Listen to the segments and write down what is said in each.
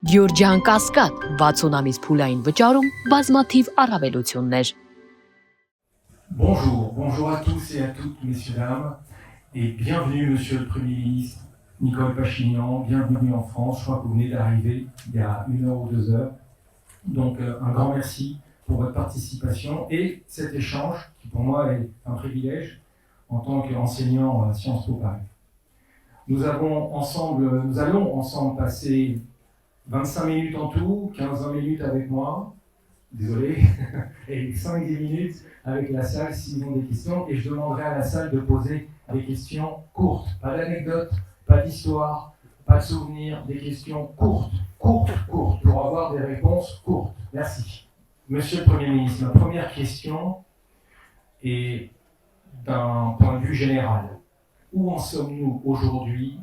Գյորջյան Կասկադ 60 ամիս փուլային վճարում բազմաթիվ առավելություններ։ Bonjour à tous et à toutes, messieurs, dames, et bienvenue, monsieur le Premier ministre Nicole Pachinian, bienvenue en France. Je crois que vous venez d'arriver il y a 1 heure ou 2 heures. Donc, un grand merci pour votre participation et cet échange qui, pour moi, est un privilège en tant qu'enseignant à Sciences Po Paris. Nous allons ensemble passer 25 minutes en tout, 15-20 minutes avec moi, désolé, et 5-10 minutes avec la salle s'ils ont des questions. Et je demanderai à la salle de poser des questions courtes, pas d'anecdotes, pas d'histoire, pas de souvenirs, des questions courtes, pour avoir des réponses courtes. Merci. Monsieur le Premier ministre, ma première question est d'un point de vue général. Où en sommes-nous aujourd'hui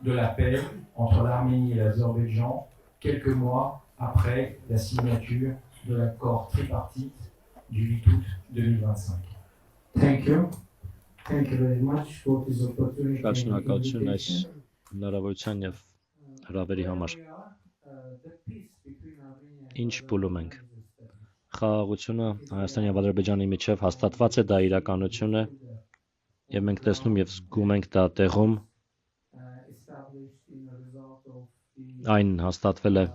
de la paix entre l'Arménie et l'Azerbaïdjan, quelques mois après la signature de l'accord tripartite du 8 août 2025? Thank you very much for this opportunity. Շնորհակալություն այս հնարավորության եւ հրավերի համար։ Ինչ փուլում ենք։ Խաղաղությունը Հայաստանի եւ Ադրբեջանի միջև հաստատված է, դա իրականություն է, եւ մենք տեսնում եւ զգում ենք դա տեղում։ Այն հաստատվել է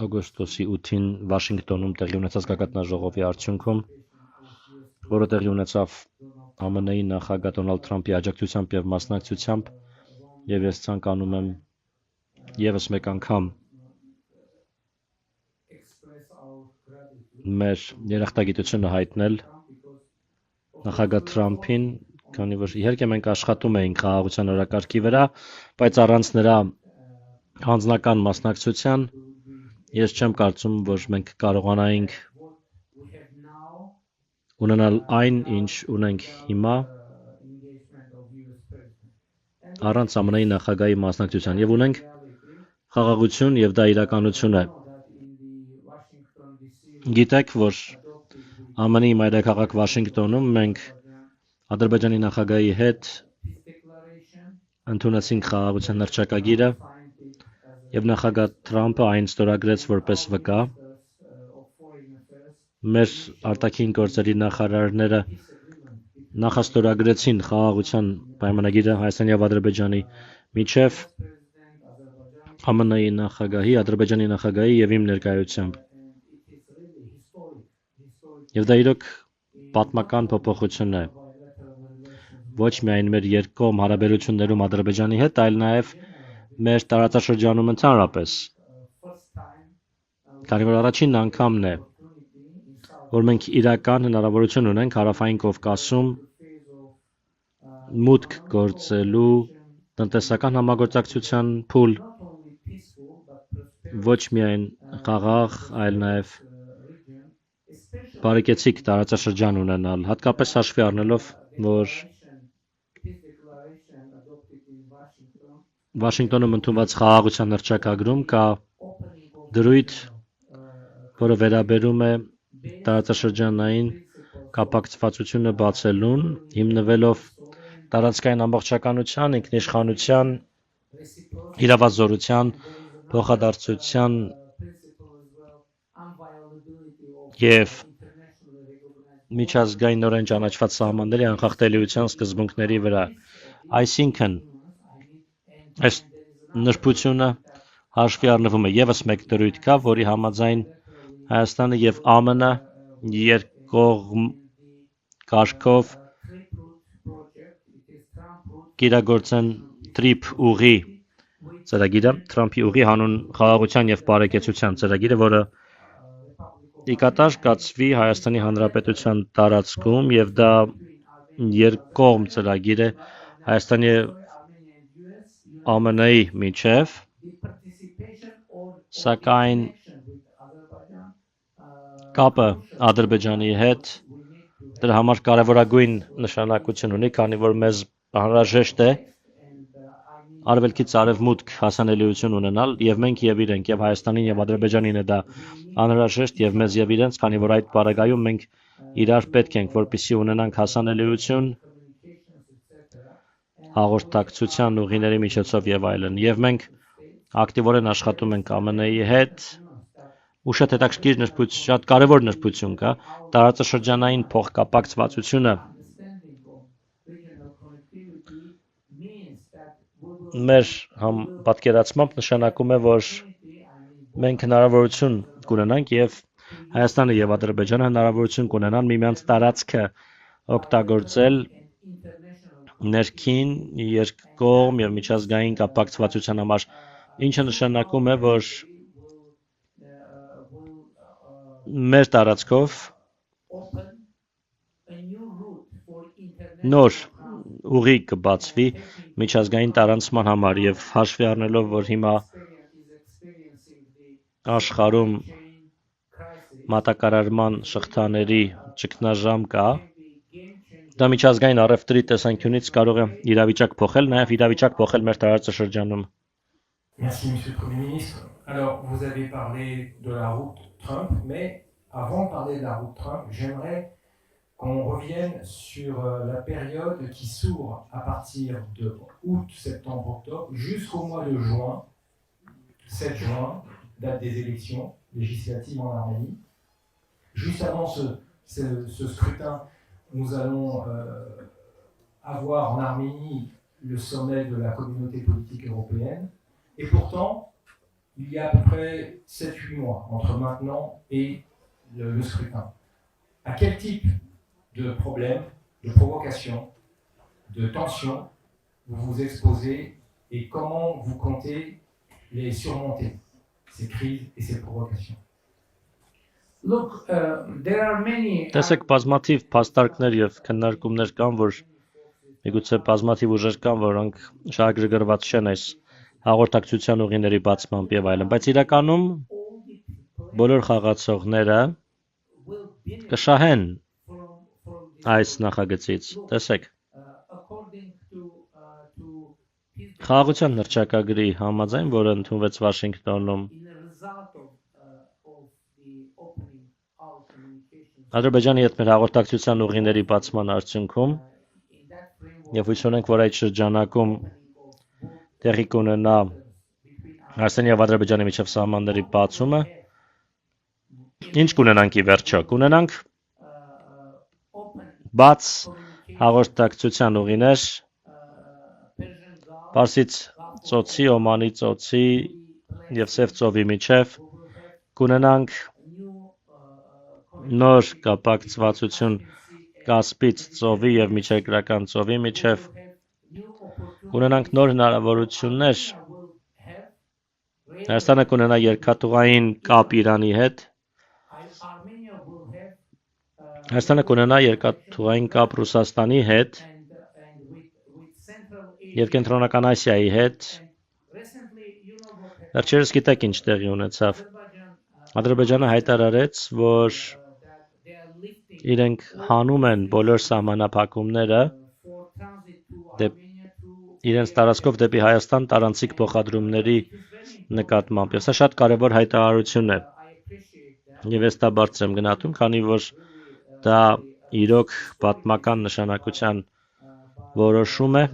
օգոստոսի 8-ին Վաշինգտոնում տեղի ունեցած գագաթնաժողովի արդյունքում, որը տեղի ունեցավ ԱՄՆ-ի նախագահ Դոնալդ Թրամփի աջակցությամբ եւ մասնակցությամբ, եւ ես ցանկանում եմ եւս մեկ անգամ մեր երախտագիտությունը հայտնել նախագահ Թրամփին, քանի որ իհարկե մենք աշխատում էինք խաղաղության օրակարգի վրա, բայց առանց նրա անձնական մասնակցության ես չեմ կարծում, որ մենք կարողանայինք ունենալ այն, ինչ ունենք հիմա, առանց ԱՄՆ-ի նախագահի մասնակցության, եւ ունենք խաղաղություն եւ դա իրականություն է։ Գիտեք, որ ԱՄՆ-ի մայրաքաղաք Վաշինգտոնում մենք Ադրբեջանի նախագահի հետ ընդունեցինք խաղաղության հռչակագիրը եւ նախագահ Թրամփը այն ստորագրեց որպես վկա։ Մեր արտաքին գործերի նախարարները նախաստորագրեցին խաղաղության պայմանագիրը Հայաստանի եւ Ադրբեջանի միջև ԱՄՆ-ի նախագահի, Ադրբեջանի նախագահի եւ իմ ներկայությամբ։ Եվ դա իրոք պատմական փոփոխություն է։ Ոչ միայն մեր երկկողմ հարաբերություններում Ադրբեջանի հետ, այլ նաեւ մեր տարածաշրջանում ընդհանրապես։ Քանի որ առաջին անգամն է, որ մենք իրական հնարավորություն ունենք Հարավային Կովկասում մուտք գործելու տնտեսական համագործակցության փուլ, ոչ միայն խաղաղ, այլ նաեւ բարեկեցիկ տարածաշրջան ունենալ, հատկապես հաշվի առնելով, որ Վաշինգտոնում ընդունված խաղաղության հռչակագրում կա դրույթ, որը վերաբերում է տարածաշրջանային կապակցվածությունը բացելուն, հիմնվելով տարածքային ամբողջականության, ինքնիշխանության, իրավազորության, փոխադարձության եւ միջազգայինորեն ճանաչված սահմանների անխախտելիության սկզբունքների վրա։ Այսինքն, այս նրբությունը հաշվի առնվում է եւս մեկ դրույթ կա, որի համաձայն Հայաստանը եւ ԱՄՆ երկկողմ կարգով կիրագործեն TRIP ուղի ծրագիրը, Թրամփի ուղի հանուն խաղաղության եւ բարեկեցության ծրագիրը, որը ի կատար կացվի Հայաստանի Հանրապետության տարածքում եւ դա երկկողմ ծրագիր է Հայաստանի ԱՄՆ-ի միջև, սակայն կապը Ադրբեջանի հետ դրա համար կարևորագույն նշանակություն ունի, քանի որ մեզ անհրաժեշտ է արևելքից արևմուտք հասանելիություն ունենալ եւ մենք եւ իրենք եւ Հայաստանին եւ Ադրբեջանին է դա անհրաժեշտ եւ մեզ եւ իրենց, քանի որ այդ բարագայում մենք իրար պետք ենք, որպեսզի ունենանք հասանելիություն հաղորդակցության ուղիների միջոցով եւ այլն։ Եվ մենք ակտիվորեն աշխատում ենք ԱՄՆ-ի հետ ու շատ հետաքրքիր նրբություն, շատ կարևոր նրբություն կա տարածաշրջանային փոխկապակցվածությունը մեր պատկերացմամբ նշանակում է, որ մենք հնարավորություն կունենանք եւ Հայաստանը եւ Ադրբեջանը հնարավորություն կունենան միմյանց տարածքը օգտագործել ներքին երկկողմ եւ միջազգային կապակցվածության համար, ինչը նշանակում է, որ մեր տարածքով նոր ուղի կբացվի միջազգային տարանցման համար եւ հաշվի առնելով, որ հիմա աշխարհում մատակարարման շղթաների ճգնաժամ կա, դա միջազգային առևտրի տեսանկյունից կարող է իրավիճակ փոխել, նաեւ իրավիճակ փոխել մեր տարածաշրջանում։ Merci, Monsieur le Premier ministre. Alors, vous avez parlé de la route Trump, mais avant de parler de la route Trump, j'aimerais qu'on revienne sur la période qui s'ouvre à partir de août, septembre, octobre, jusqu'au mois de juin, 7 juin, date des élections législatives en Arménie. Juste avant ce scrutin, nous allons avoir en Arménie le sommet de la communauté politique européenne. Et pourtant, il y a à peu près 7-8 mois entre maintenant et le scrutin. À quel type de problèmes, de provocations, de tensions vous vous exposez et comment vous comptez les surmonter, ces crises et ces provocations? Look, there are many. Տեսեք, բազմաթիվ փաստարկներ եւ քննարկումներ կան, որ միգուցե բազմաթիվ ուժեր կան, որոնք շահագրգռված չեն այս հաղորդակցության ուղիների բացմամբ եւ այլն, բայց իրականում բոլոր խաղացողները կշահեն այս նախագծից։ Տեսեք, խաղաղության հռչակագրի համաձայն, որը ընդունվեց Վաշինգտոնում, Ադրբեջանի հետ մեր հաղորդակցության ուղիների բացման արդյունքում եւ հույս ունենք, որ այդ շրջանակում տեղի կունենա Հայաստանի եւ Ադրբեջանի միջև սահմանների բացումը, ինչ կունենանք ի վերջո, կունենանք բաց հաղորդակցության ուղիներ Պարսից ծոցի, Օմանի ծոցի եւ Սև ծովի միջև, կունենանք նոր կապակցվածություն Կասպից ծովի եւ Միջերկրական ծովի միջև, կունենանք նոր հնարավորություններ, Հայաստանը կունենա երկաթուղային կապ Իրանի հետ, Հայաստանը կունենա երկաթուղային կապ Ռուսաստանի հետ եւ Կենտրոնական Ասիայի հետ։ Վերջերս գիտեք ինչ տեղի ունեցավ։ Ադրբեջանը հայտարարեց, որ իրենք հանում են բոլոր սահմանափակումները իրենց տարածքով դեպի Հայաստան տարանցիկ փոխադրումների նկատմամբ։ Սա շատ կարևոր հայտարարություն է։ Եվ ես դա բարձր եմ գնահատում, քանի որ դա իրոք պատմական նշանակության որոշում է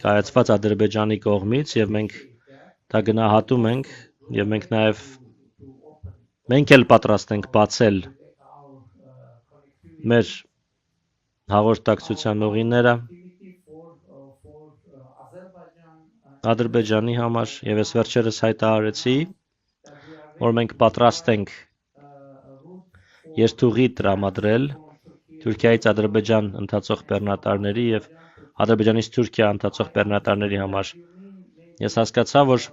կայացված Ադրբեջանի կողմից եւ մենք դա գնահատում ենք եւ մենք էլ պատրաստ ենք բացել մեր հաղորդակցության ուղիները Ադրբեջանի համար եւ ես վերջերս հայտարարեցի, որ մենք պատրաստ ենք երթուղի տրամադրել Թուրքիայից Ադրբեջան ընթացող բեռնատարների եւ Ադրբեջանից Թուրքիա ընթացող բեռնատարների համար։ Ես հասկացա, որ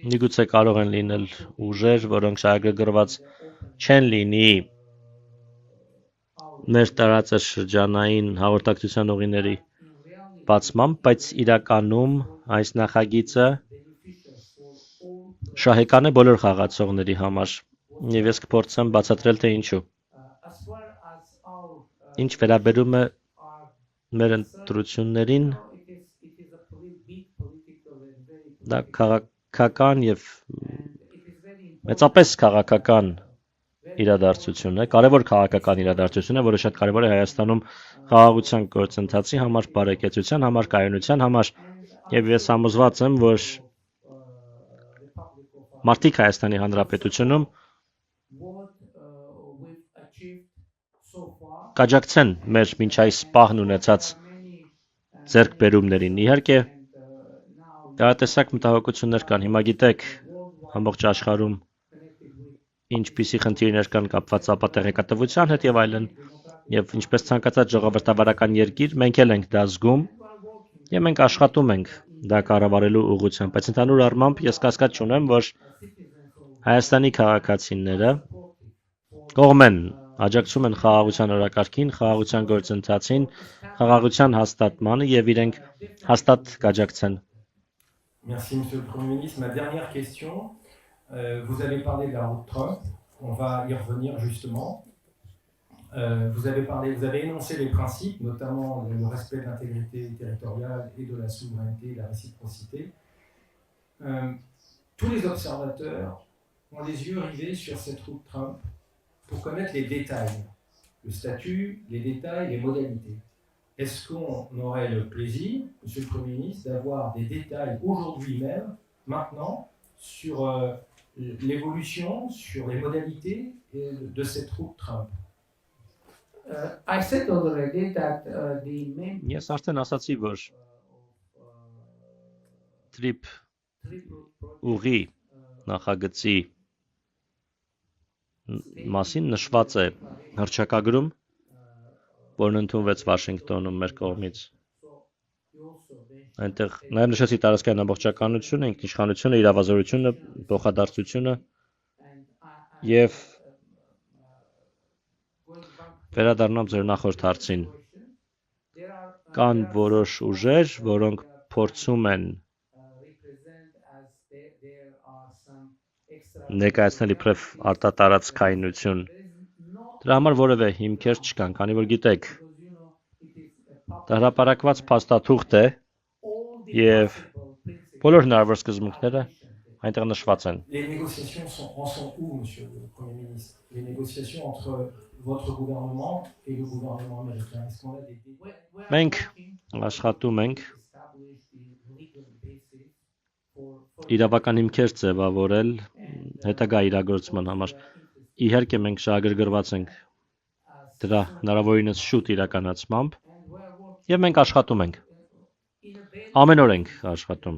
միգուցե կարող են լինել ուժեր, որոնք շահագրգռված չեն լինի մեր տարածաշրջանային հաղորդակցության ուղիների բացմամբ, բայց իրականում այս նախագիծը շահեկան է բոլոր խաղացողների համար, եւ ես կփորձեմ բացատրել, թե ինչու։ Ինչ վերաբերում է մեր ընտրություններին, դա քաղաքական եւ մեծապես քաղաքական իրադարձություն է, կարևոր քաղաքական իրադարձություն է, որը շատ կարևոր է Հայաստանում խաղաղության գործընթացի համար, բարեկեցության համար, կայունության համար, եւ ես համոզված եմ, որ մարդիկ Հայաստանի Հանրապետությունում կաջակցեն մեր մինչ այս պահն ունեցած ձեռքբերումներին։ Իհարկե, տարատեսակ մտահոգություններ կան, հիմա գիտեք, ամբողջ աշխարհում ինչպիսի խնդիրներ կան կապված ապատեղեկատվության հետ եւ այլն, եւ ինչպես ցանկացած ժողովրդավարական երկիր, մենք էլ ենք դա զգում եւ մենք աշխատում ենք դա կառավարելու ուղղությամբ, բայց ընդհանուր առմամբ ես կասկած չունեմ, որ Հայաստանի քաղաքացիները կողմեն աջակցում են խաղաղության օրակարգին, խաղաղության գործընթացին, խաղաղության հաստատմանը եւ իրենք հաստատ կաջակցեն։ Merci, Monsieur le Premier ministre. Ma dernière question, vous avez parlé de la route Trump, on va y revenir justement. Vous avez énoncé les principes, notamment le respect de l'intégrité territoriale et de la souveraineté et de la réciprocité. Tous les observateurs ont les yeux rivés sur cette route Trump pour connaître les détails, le statut, les détails, les modalités. Est-ce qu'on aurait le plaisir, Monsieur le Premier ministre, d'avoir des détails aujourd'hui même, maintenant, sur l'évolution, sur les modalités de cette route Trump? I said already that the main Ես արդեն ասացի, որ TRIP ուղի նախագծի մասին նշված է հռչակագրում, որն ընդունվեց Վաշինգտոնում մեր կողմից։ Այնտեղ նաև նշեցի տարածքային ամբողջականությունը, ինքնիշխանությունը, իրավազորությունը, փոխադարձությունը եւ վերադառնամ ձեր նախորդ հարցին։ Կան որոշ ուժեր, որոնք փորձում են ներկայացնել իբրև արտատարածքայնություն։ Դրա համար որևէ հիմքեր չկան, քանի որ գիտեք, դա հրապարակված փաստաթուղթ է եւ բոլոր հնարավոր սկզբունքները այնտեղ նշված են։ Les négociations en sont où, Monsieur le Premier ministre? Les négociations entre votre gouvernement et le gouvernement américain. Est-ce qu'on a des... Մենք աշխատում ենք իրավական հիմքեր ձևավորել հետագա իրագործման համար։ Իհարկե մենք շահագրգռված ենք դրա հնարավորինս շուտ իրականացմամբ եւ մենք աշխատում ենք։ Ամեն օր ենք աշխատում։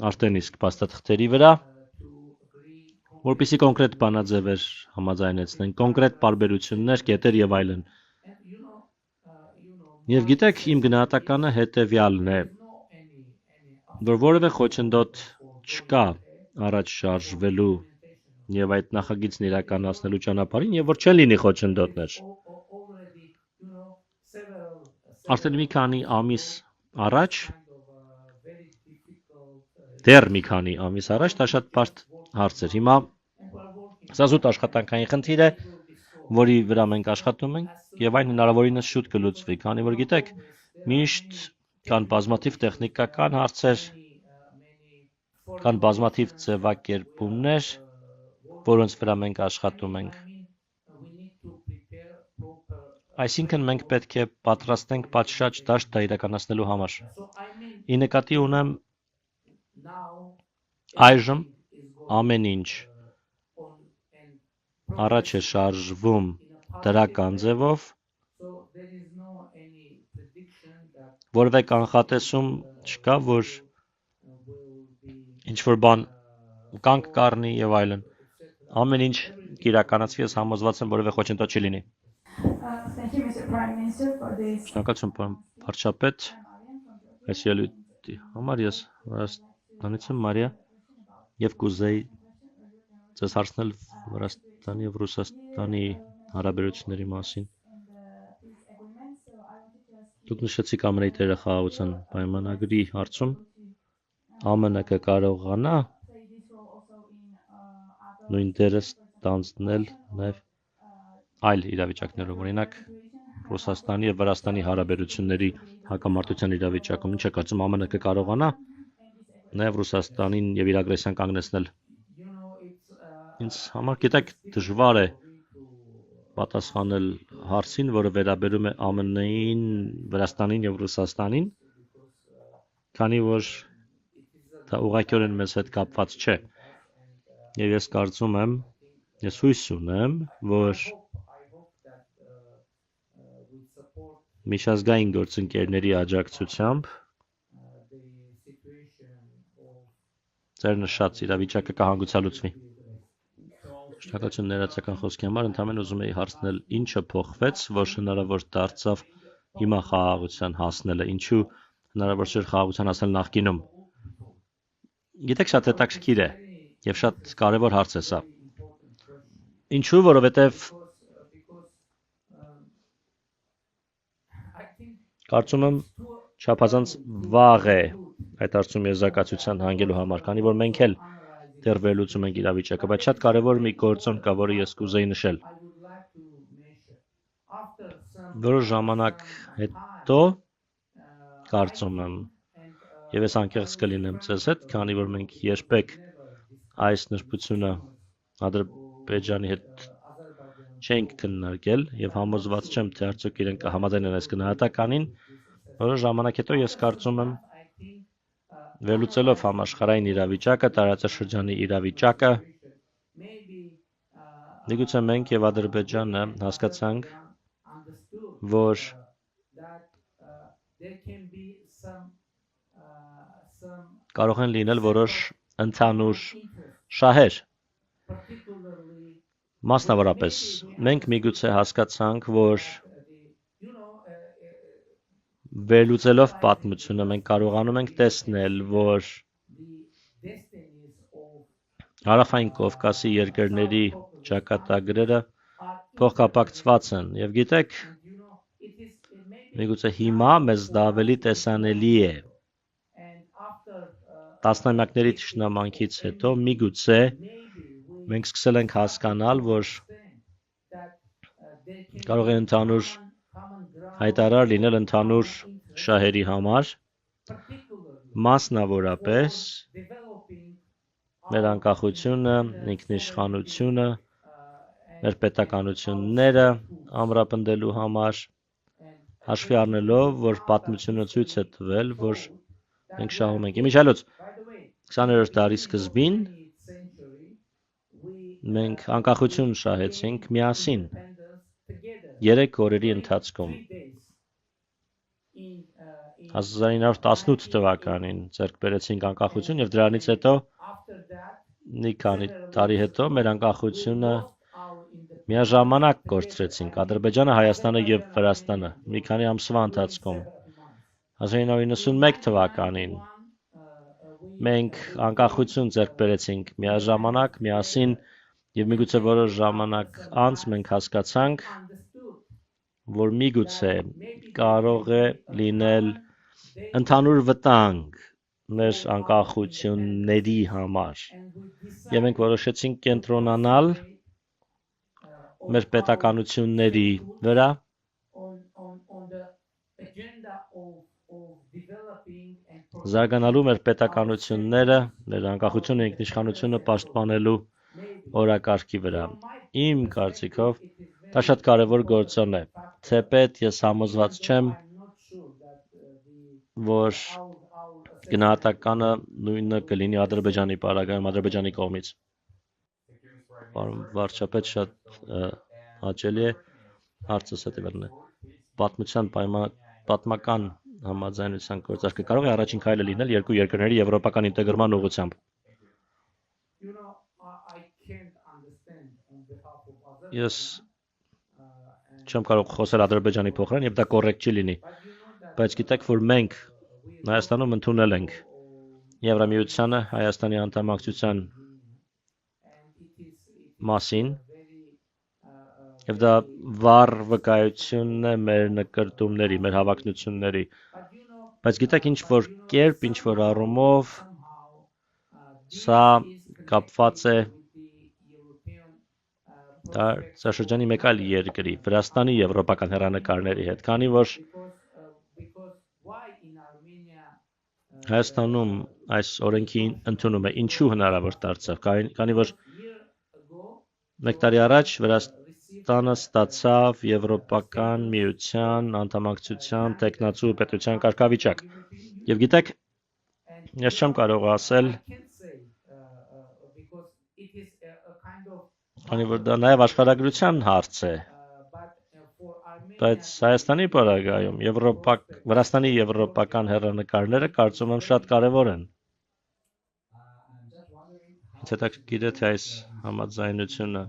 Արդեն իսկ փաստաթղթերի վրա, որպեսզի կոնկրետ բանաձևեր համաձայնեցնենք, կոնկրետ պարբերություններ, կետեր եւ այլն։ Եվ գիտեք, իմ գնահատականը հետեւյալն է, որ որևէ խոչընդոտ չկա առաջ շարժվելու եւ այդ նախագիծն իրականացնելու ճանապարհին եւ որ չեն լինի խոչընդոտներ։ Արդեն մի քանի ամիս առաջ, դեռ մի քանի ամիս առաջ դա շատ բարդ հարց էր։ Հիմա սա զուտ աշխատանքային խնդիր է, որի վրա մենք աշխատում ենք եւ այն հնարավորինս շուտ կլուծվի, քանի որ գիտեք, միշտ կան բազմաթիվ տեխնիկական հարցեր, կան բազմաթիվ ձևակերպումներ, որոնց վրա մենք աշխատում ենք։ Այսինքն մենք պետք է պատրաստենք պատշաճ դաշտ դա իրականացնելու համար։ Ի նկատի ունեմ այժմ ամեն ինչ առաջ է շարժվում դրական ձևով, որևէ կանխատեսում չկա, որ ինչ-որ բան կանգ կառնի եւ այլն։ Ամեն ինչ կիրականացվի, ես համոզված եմ, որևէ խոչընդոտ չի լինի։ Thank you, Mr. Prime Minister, for this. Շնորհակալություն, պարոն վարչապետ, այս ելույթի համար ես Վրաստանից եմ, Մարիա, եւ կուզեի ձեզ հարցնել Վրաստանի եւ Ռուսաստանի հարաբերությունների մասին։ Դուք նշեցիք ԱՄՆ-ի տերը խաղաղության պայմանագրի հարցում, ԱՄՆ կկարողանա նույն դերը ստանձնել նաեւ այլ իրավիճակներով, օրինակ Ռուսաստանի եւ Վրաստանի հարաբերությունների հակամարտության իրավիճակում, ինչ է կարծում ԱՄՆ կկարողանա նաեւ Ռուսաստանին եւ իր ագրեսիան կանգնեցնել։ Ինձ համար գիտեք դժվար է պատասխանել հարցին, որը վերաբերում է ԱՄՆ-ին, Վրաստանին եւ Ռուսաստանին, քանի որ դա ուղղակիորեն մեզ հետ կապված չէ։ Եվ ես կարծում եմ, ես հույս ունեմ, որ միջազգային գործընկերների աջակցությամբ ձեր նշած իրավիճակը կհանգուցալուծվի։ Շնորհակալություն ներածական խոսքի համար, ընդհանրապես ուզում էի հարցնել, ինչը փոխվեց, որ հնարավոր դարձավ հիմա խաղաղության հասնելը, ինչու հնարավոր չէր խաղաղության հասնել նախկինում։ Գիտեք, շատ հետաքրքիր է եւ շատ կարեւոր հարց է սա։ Ինչու, որովհետեւ կարծում եմ չափազանց վաղ է այդ հարցում եզրակացության հանգելու համար, քանի որ մենք էլ դեռ վերլուծում ենք իրավիճակը, բայց շատ կարևոր մի գործոն կա, որը ես կուզեի նշել։ Որոշ ժամանակ հետո կարծում եմ, եւ ես անկեղծ կլինեմ ձեզ հետ, քանի որ մենք երբեք այս նրբությունը Ադրբեջանի հետ չենք քննարկել եւ համոզված չեմ, թե արդյոք իրենք կհամաձայնեն այս գնահատականին, որոշ ժամանակ հետո ես կարծում եմ վերլուծելով համաշխարհային իրավիճակը, տարածաշրջանի իրավիճակը, միգուցե մենք եւ Ադրբեջանը հասկացանք, որ կարող են լինել որոշ ընդհանուր շահեր։ Մասնավորապես, մենք միգուցե հասկացանք, որ վերլուծելով պատմությունը մենք կարողանում ենք տեսնել, որ Հարավային Կովկասի երկրների ճակատագրերը փոխկապակցված են եւ գիտեք, միգուցե հիմա մեզ դա ավելի տեսանելի է։ Տասնամյակների թշնամանքից հետո միգուցե մենք սկսել ենք հասկանալ, որ կարող է ընդհանուր հայտարար լինել ընդհանուր շահերի համար, մասնավորապես մեր անկախությունը, ինքնիշխանությունը, մեր պետականությունները ամրապնդելու համար, հաշվի առնելով, որ պատմությունը ցույց է տվել, որ մենք շահում ենք։ Իմիջիայլոց 20-րդ դարի սկզբին մենք անկախություն շահեցինք միասին 3 օրերի ընթացքում 1918 թվականին ձեռք բերեցինք անկախություն եւ դրանից հետո մի քանի տարի հետո մեր անկախությունը միաժամանակ կորցրեցինք Ադրբեջանը, Հայաստանը եւ Վրաստանը մի քանի ամսվա ընթացքում 1991 թվականին մենք անկախություն ձեռք բերեցինք միաժամանակ, միասին եւ միգուցե որոշ ժամանակ անց մենք հասկացանք, որ միգուցե կարող է լինել ընդհանուր վտանգ մեր անկախությունների համար եւ մենք որոշեցինք կենտրոնանալ մեր պետականությունների վրա զարգանալու մեր պետականությունները, մեր անկախությունը, ինքնիշխանությունը պաշտպանելու օրակարգի վրա։ Իմ կարծիքով դա շատ կարևոր գործոն է, թեպետ ես համոզված չեմ, որ գնահատականը նույնը կլինի Ադրբեջանի պարագայում, Ադրբեջանի կողմից։ Պարոն վարչապետ, շատ հաճելի է հարցս հետևելն է։ Պատմության պատմական համաձայնության գործարքը կարող է առաջին քայլը լինել երկու երկրների եվրոպական ինտեգրման ուղղությամբ։ Ես չեմ կարող խոսել Ադրբեջանի փոխարեն եւ դա կոռեկտ չի լինի, բայց գիտեք, որ մենք Հայաստանում ընդունել ենք Եվրամիությանը Հայաստանի անդամակցության մասին եւ դա վառ վկայությունն է մեր նկարտումների, մեր հավակնությունների, բայց գիտեք ինչ որ կերպ, ինչ որ առումով սա կապված է տարածաշրջանի մեկ այլ երկրի, Վրաստանի եվրոպական հեռանկարների հետ, քանի որ Հայաստանում այս օրենքի ընդունումը ինչու հնարավոր դարձավ, քանի որ Մեկ տարի առաջ Վրաստանը ստացավ Եվրոպական միության անդամակցության տեխնացու պետության կարգավիճակ։ Եվ գիտեք, ես չեմ կարող ասել, քանի որ դա նաև աշխարհագրության հարց է, բայց Հայաստանի պարագայում Վրաստանի եվրոպական հեռանկարները կարծում եմ շատ կարևոր են։ Հետաքրքիր է, թե այս համաձայնությունը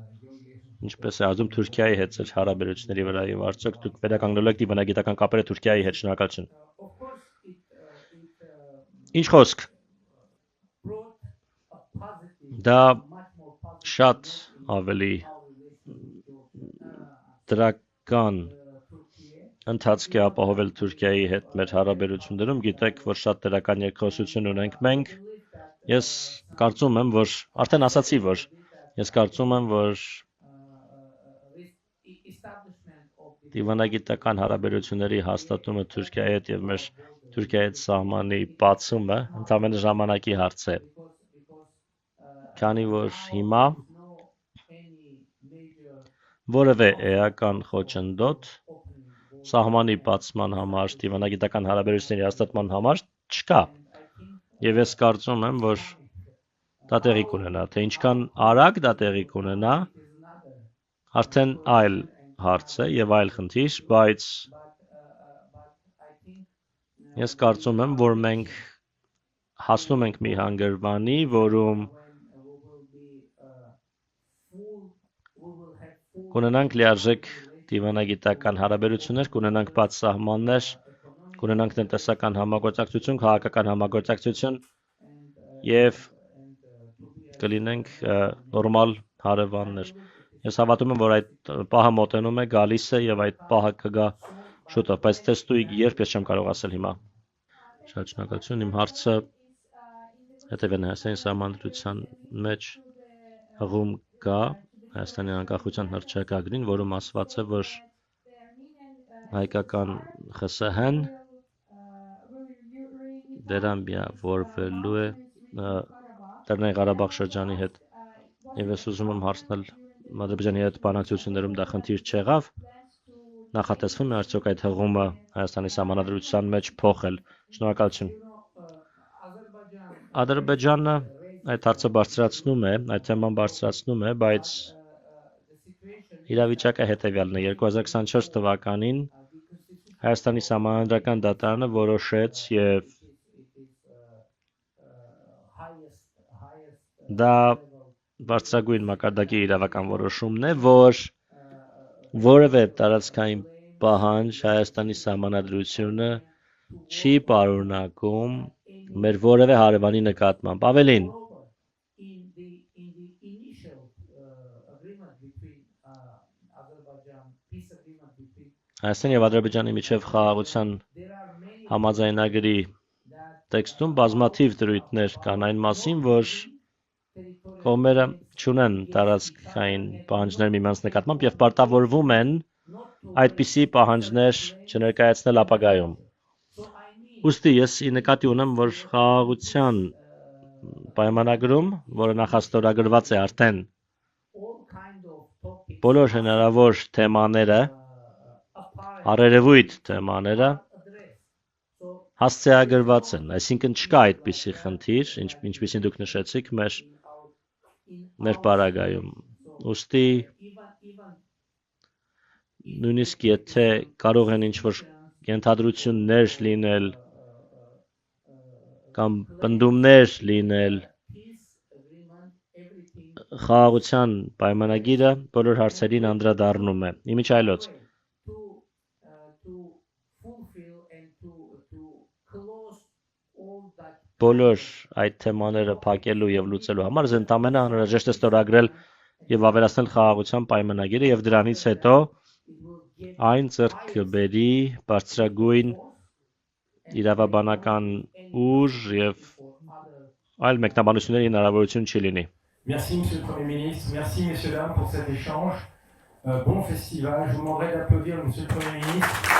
ինչպես է ազդում Թուրքիայի հետ ծեր հարաբերությունների վրա եւ արդյոք դուք վերականգնելու եք դիվանագիտական կապերը Թուրքիայի հետ, շնորհակալություն։ Ինչ խոսք։ Դա շատ ավելի դրական ընթացք է ապահովել Թուրքիայի հետ մեր հարաբերություններում, գիտեք, որ շատ դրական երկխոսություն ունենք մենք։ Ես կարծում եմ, որ արդեն ասացի, որ ես կարծում եմ, որ դիվանագիտական հարաբերությունների հաստատումը Թուրքիայի հետ եւ մեր Թուրքիայի հետ սահմանի բացումը ընդամենը ժամանակի հարց է։ Քանի որ հիմա որևէ էական խոչընդոտ սահմանի բացման համար, դիվանագիտական հարաբերությունների հաստատման համար չկա։ Եվ ես կարծում եմ, որ դա տեղի կունենա, թե ինչքան արագ դա տեղի կունենա, արդեն այլ հարց է եւ այլ խնդիր, բայց ես կարծում եմ, որ մենք հասնում ենք մի հանգրվանի, որում կունենանք լիարժեք դիվանագիտական հարաբերություններ, կունենանք բաց սահմաններ, կունենանք տնտեսական համագործակցություն, քաղաքական համագործակցություն եւ կլինենք նորմալ հարևաններ։ Ես հավատում եմ, որ այդ պահը մոտենում է, գալիս է եւ այդ պահը կգա շուտով, բայց տեստույք երբ ես չեմ կարող ասել հիմա։ Շատ շնորհակալություն, իմ հարցը հետեւն է, Հայաստանի Սահմանադրության մեջ հղում կա Հայաստանի անկախության հռչակագրին, որում ասված է, որ հայկական ԽՍՀ-ն վերամիավորվելու է Լեռնային Ղարաբաղ շրջանի հետ։ Եվ ես ուզում եմ հարցնել Ադրբեջանի հետ բանակցություններում դա խնդիր չեղավ, նախատեսվում է արդյոք այդ հղումը Հայաստանի Սահմանադրության մեջ փոխել։ Շնորհակալություն։ Ադրբեջանը այդ հարցը բարձրացնում է, այդ թեման բարձրացնում է, բայց իրավիճակը հետևյալն է։ 2024 թվականին Հայաստանի Սահմանադրական դատարանը որոշեց եւ դա բարձրագույն մակարդակի իրավական որոշումն է, որ որևէ տարածքային պահանջ Հայաստանի Սահմանադրությունը չի պարունակում մեր որևէ հարևանի նկատմամբ։ Ավելին, Հայաստանի եւ Ադրբեջանի միջև խաղաղության համաձայնագրի տեքստում բազմաթիվ դրույթներ կան այն մասին, որ կողմերը չունեն տարածքային պահանջներ միմյանց նկատմամբ եւ պարտավորվում են այդպիսի պահանջներ չներկայացնել ապագայում։ Ուստի ես ի նկատի ունեմ, որ խաղաղության պայմանագրում, որը նախաստորագրված է արդեն, բոլոր հնարավոր թեմաները, առերևույթ թեմաները հասցեագրված են, այսինքն չկա այդպիսի խնդիր, ինչպիսին դուք նշեցիք մեր պարագայում։ Ուստի նույնիսկ եթե կարող են ինչ-որ ենթադրություններ լինել կամ պնդումներ լինել, խաղաղության պայմանագիրը բոլոր հարցերին անդրադառնում է։ Իմիջայլոց բոլոր այդ թեմաները փակելու եւ լուծելու համար ընդամենը անհրաժեշտ է ստորագրել եւ ավելացնել խաղաղության պայմանագիրը եւ դրանից հետո այն ձեռք կբերի բարձրագույն իրավաբանական ուժ եւ այլ մեկնաբանությունների հնարավորություն չի լինի։ Merci Monsieur le Premier ministre, merci messieurs dames pour cet échange. Bon festival, je vous demanderai d'applaudir Monsieur le Premier ministre.